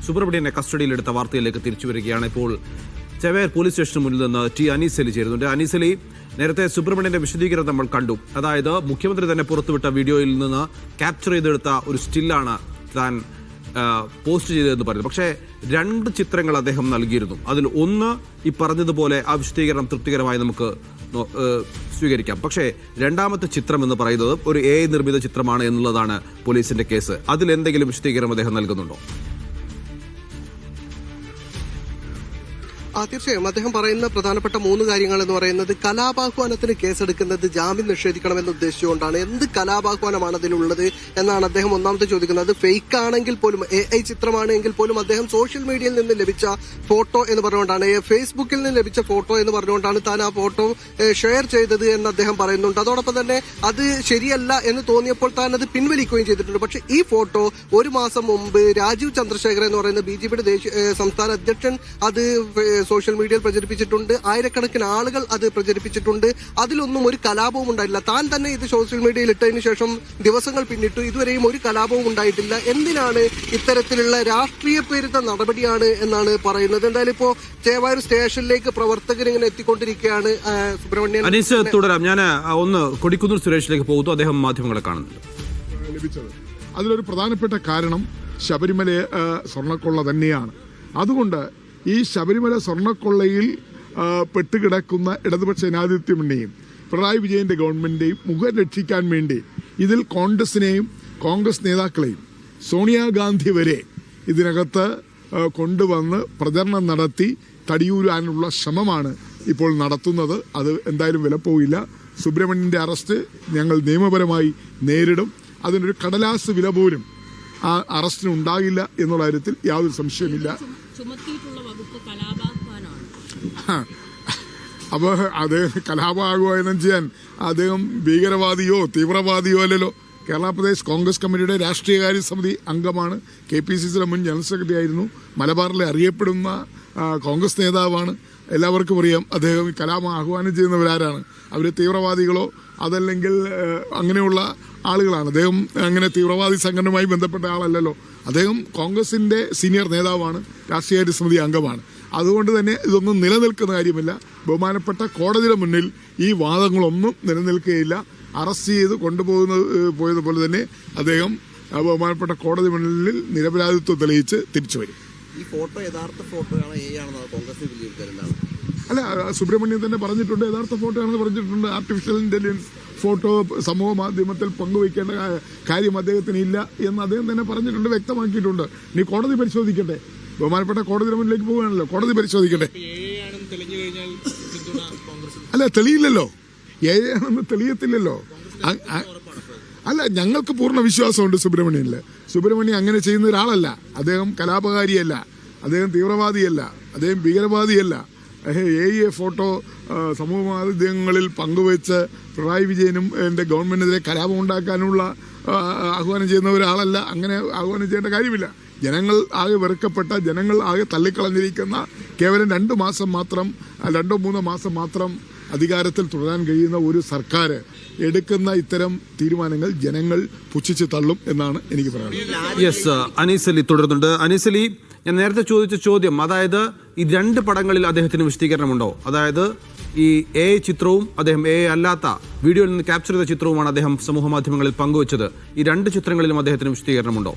സുബ്രഹ്മണ്യനെ കസ്റ്റഡിയിലെടുത്ത വാർത്തയിലേക്ക് തിരിച്ചു വരികയാണ്. ഇപ്പോൾ ചെവേർ പോലീസ് സ്റ്റേഷന് മുന്നിൽ നിന്ന് ടി അനീസ് അലി ചേരുന്നുണ്ട്. അനീസ് അലി, നേരത്തെ സുബ്രഹ്മണ്യന്റെ വിശദീകരണം നമ്മൾ കണ്ടു. അതായത് മുഖ്യമന്ത്രി തന്നെ പുറത്തുവിട്ട വീഡിയോയിൽ നിന്ന് ക്യാപ്ചർ ചെയ്തെടുത്ത ഒരു സ്റ്റില്ലാണ് താൻ പോസ്റ്റ് ചെയ്തതെന്ന് പറയുന്നത്. പക്ഷേ 2 ചിത്രങ്ങൾ അദ്ദേഹം നൽകിയിരുന്നു. അതിൽ ഒന്ന് ഈ പറഞ്ഞതുപോലെ ആ വിശദീകരണം തൃപ്തികരമായി നമുക്ക് സ്വീകരിക്കാം. പക്ഷേ രണ്ടാമത്തെ ചിത്രം എന്ന് പറയുന്നത് ഒരു AI നിർമ്മിത ചിത്രമാണ് എന്നുള്ളതാണ് പോലീസിന്റെ കേസ്. അതിലെന്തെങ്കിലും വിശദീകരണം അദ്ദേഹം നൽകുന്നുണ്ടോ? തീർച്ചയായും അദ്ദേഹം പറയുന്ന പ്രധാനപ്പെട്ട 3 കാര്യങ്ങൾ എന്ന് പറയുന്നത് കലാപാഹ്വാനത്തിന് കേസെടുക്കുന്നത് ജാമ്യം നിഷേധിക്കണമെന്ന് ഉദ്ദേശിച്ചുകൊണ്ടാണ്. എന്ത് കലാപാഹ്വാനമാണ് അതിലുള്ളത് എന്നാണ് അദ്ദേഹം ഒന്നാമത്തെ ചോദിക്കുന്നത്. ഫേക്ക് ആണെങ്കിൽ പോലും, AI ചിത്രമാണെങ്കിൽ പോലും അദ്ദേഹം സോഷ്യൽ മീഡിയയിൽ നിന്ന് ലഭിച്ച ഫോട്ടോ എന്ന് പറഞ്ഞുകൊണ്ടാണ്, ഫേസ്ബുക്കിൽ നിന്ന് ലഭിച്ച ഫോട്ടോ എന്ന് പറഞ്ഞുകൊണ്ടാണ് താൻ ആ ഫോട്ടോ ഷെയർ ചെയ്തത് എന്ന് അദ്ദേഹം പറയുന്നുണ്ട്. അതോടൊപ്പം തന്നെ അത് ശരിയല്ല എന്ന് തോന്നിയപ്പോൾ താൻ അത് പിൻവലിക്കുകയും ചെയ്തിട്ടുണ്ട്. പക്ഷേ ഈ ഫോട്ടോ 1 മാസം മുമ്പ് രാജീവ് ചന്ദ്രശേഖർ എന്ന് പറയുന്ന BJPയുടെ സംസ്ഥാന അധ്യക്ഷൻ അത് സോഷ്യൽ മീഡിയയിൽ പ്രചരിപ്പിച്ചിട്ടുണ്ട്. ആയിരക്കണക്കിന് ആളുകൾ അത് പ്രചരിപ്പിച്ചിട്ടുണ്ട്. അതിലൊന്നും ഒരു കലാപവും ഉണ്ടായില്ല. താൻ തന്നെ ഇത് സോഷ്യൽ മീഡിയയിൽ ഇട്ടതിന് ശേഷം ദിവസങ്ങൾ പിന്നിട്ടു, ഇതുവരെയും ഒരു കലാപവും ഉണ്ടായിട്ടില്ല. എന്തിനാണ് ഇത്തരത്തിലുള്ള രാഷ്ട്രീയ പ്രേരിത നടപടിയാണ് എന്നാണ് പറയുന്നത്. എന്തായാലും ഇപ്പോ ചേവായൂർ സ്റ്റേഷനിലേക്ക് പ്രവർത്തകർ ഇങ്ങനെ എത്തിക്കൊണ്ടിരിക്കുകയാണ്. സുബ്രഹ്മണ്യൻ അനീസ് തുടരാം. ഞാൻ ഒന്ന് കൊടിക്കുന്നിൽ സുരേഷിലേക്ക് പോകുന്നു. അദ്ദേഹം മാധ്യമങ്ങളെ കാണുന്നുണ്ട്. ലഭിച്ചത് അതിലൊരു പ്രധാനപ്പെട്ട കാരണം ശബരിമല സ്വർണ്ണക്കൊള്ള തന്നെയാണ്. അതുകൊണ്ട് ഈ ശബരിമല സ്വർണ്ണക്കൊള്ളയിൽ പെട്ടുകിടക്കുന്ന ഇടതുപക്ഷ ജനാധിപത്യ മുന്നണിയും പിണറായി വിജയന്റെ ഗവൺമെന്റിന്റെയും മുഖം രക്ഷിക്കാൻ വേണ്ടി ഇതിൽ കോൺഗ്രസിനെയും കോൺഗ്രസ് നേതാക്കളെയും സോണിയാഗാന്ധി വരെ ഇതിനകത്ത് കൊണ്ടുവന്ന് പ്രചരണം നടത്തി തടിയൂരാനുള്ള ശ്രമമാണ് ഇപ്പോൾ നടത്തുന്നത്. അത് എന്തായാലും വിലപ്പോയില്ല. സുബ്രഹ്മണ്യന്റെ അറസ്റ്റ് ഞങ്ങൾ നിയമപരമായി നേരിടും. അതിനൊരു കടലാസ് വില പോലും ആ അറസ്റ്റിന് ഉണ്ടാകില്ല എന്നുള്ള കാര്യത്തിൽ യാതൊരു സംശയമില്ല. അപ്പോൾ അദ്ദേഹം കലാപാഹ്വാനം ചെയ്യാൻ അദ്ദേഹം ഭീകരവാദിയോ തീവ്രവാദിയോ അല്ലല്ലോ. കേരള പ്രദേശ് കോൺഗ്രസ് കമ്മിറ്റിയുടെ രാഷ്ട്രീയകാര്യ സമിതി അംഗമാണ്. KPCCയുടെ മുൻ ജനറൽ സെക്രട്ടറി ആയിരുന്നു. മലബാറിലെ അറിയപ്പെടുന്ന കോൺഗ്രസ് നേതാവാണ്. എല്ലാവർക്കും അറിയാം അദ്ദേഹം കലാപം ആഹ്വാനം ചെയ്യുന്നവരാരാണ്. അവർ തീവ്രവാദികളോ അതല്ലെങ്കിൽ അങ്ങനെയുള്ള ആളുകളാണ്. അദ്ദേഹം അങ്ങനെ തീവ്രവാദി സംഘടനയുമായി ബന്ധപ്പെട്ട ആളല്ലല്ലോ. അദ്ദേഹം കോൺഗ്രസിന്റെ സീനിയർ നേതാവാണ്, രാഷ്ട്രീയകാര്യ സമിതി അംഗമാണ്. അതുകൊണ്ട് തന്നെ ഇതൊന്നും നിലനിൽക്കുന്ന കാര്യമില്ല. ബഹുമാനപ്പെട്ട കോടതിയുടെ മുന്നിൽ ഈ വാദങ്ങളൊന്നും നിലനിൽക്കുകയില്ല. അറസ്റ്റ് ചെയ്ത് പോയതുപോലെ തന്നെ അദ്ദേഹം ബഹുമാനപ്പെട്ട കോടതി മുന്നിൽ നിരപരാധിത്വം തെളിയിച്ച് തിരിച്ചു വരും. ഈ ഫോട്ടോ യഥാർത്ഥ ഫോട്ടോയാണോ AI ആണെന്നാണ് കോൺഗ്രസ് വിലയിരുത്തലാണ്? അല്ല, സുബ്രഹ്മണ്യൻ തന്നെ പറഞ്ഞിട്ടുണ്ട്, യഥാർത്ഥ ഫോട്ടോ ആണെന്ന് പറഞ്ഞിട്ടുണ്ട്. ആർട്ടിഫിഷ്യൽ ഇന്റലിജൻസ് ഫോട്ടോ സമൂഹ മാധ്യമത്തിൽ പങ്കുവയ്ക്കേണ്ട കാര്യം അദ്ദേഹത്തിന് ഇല്ല എന്ന് അദ്ദേഹം തന്നെ പറഞ്ഞിട്ടുണ്ട്, വ്യക്തമാക്കിയിട്ടുണ്ട്. നീ കോടതി പരിശോധിക്കട്ടെ. ബഹുമാനപ്പെട്ട കോടതിയുടെ മുന്നിലേക്ക് പോവുകയാണല്ലോ, കോടതി പരിശോധിക്കട്ടെ. അല്ല, തെളിയില്ലല്ലോ. AI ആണെന്ന് തെളിയത്തില്ലല്ലോ. അല്ല, ഞങ്ങൾക്ക് പൂർണ്ണ വിശ്വാസമുണ്ട് സുബ്രഹ്മണ്യനിൽ. സുബ്രഹ്മണ്യൻ അങ്ങനെ ചെയ്യുന്ന ഒരാളല്ല. അദ്ദേഹം കലാപകാരിയല്ല, അദ്ദേഹം തീവ്രവാദിയല്ല, അദ്ദേഹം ഭീകരവാദിയല്ല. AI ഫോട്ടോ സമൂഹ മാധ്യമങ്ങളിൽ പങ്കുവെച്ച് പിണറായി വിജയനും എൻ്റെ ഗവൺമെന്റിനെതിരെ കലാപം ഉണ്ടാക്കാനുള്ള ആഹ്വാനം ചെയ്യുന്ന ഒരാളല്ല. അങ്ങനെ ആഹ്വാനം ചെയ്യേണ്ട കാര്യമില്ല. ജനങ്ങൾ ആകെ വെറുക്കപ്പെട്ട, ജനങ്ങൾ ആകെ തള്ളിക്കളഞ്ഞിരിക്കുന്ന കേവലം 2 മാസം മാത്രം, 2-3 മാസം മാത്രം അധികാരത്തിൽ തുടരാൻ കഴിയുന്ന ഒരു സർക്കാർ എടുക്കുന്ന ഇത്തരം തീരുമാനങ്ങൾ ജനങ്ങൾ പുച്ഛിച്ച് തള്ളും എന്നാണ് എനിക്ക് പറയാനുള്ളത്. യെസ്, അനീസ് അലി തുടരുന്നുണ്ട്. അനീസ് അലി, ഞാൻ നേരത്തെ ചോദിച്ച ചോദ്യം, അതായത് ഈ 2 പടങ്ങളിൽ അദ്ദേഹത്തിന് വിശദീകരണമുണ്ടോ? അതായത് ഈ AI ചിത്രവും അദ്ദേഹം AI അല്ലാത്ത വീഡിയോയിൽ നിന്ന് ക്യാപ്ചർ ചെയ്ത ചിത്രവുമാണ് അദ്ദേഹം സമൂഹ മാധ്യമങ്ങളിൽ പങ്കുവച്ചത്. ഈ 2 ചിത്രങ്ങളിലും അദ്ദേഹത്തിന് വിശദീകരണമുണ്ടോ?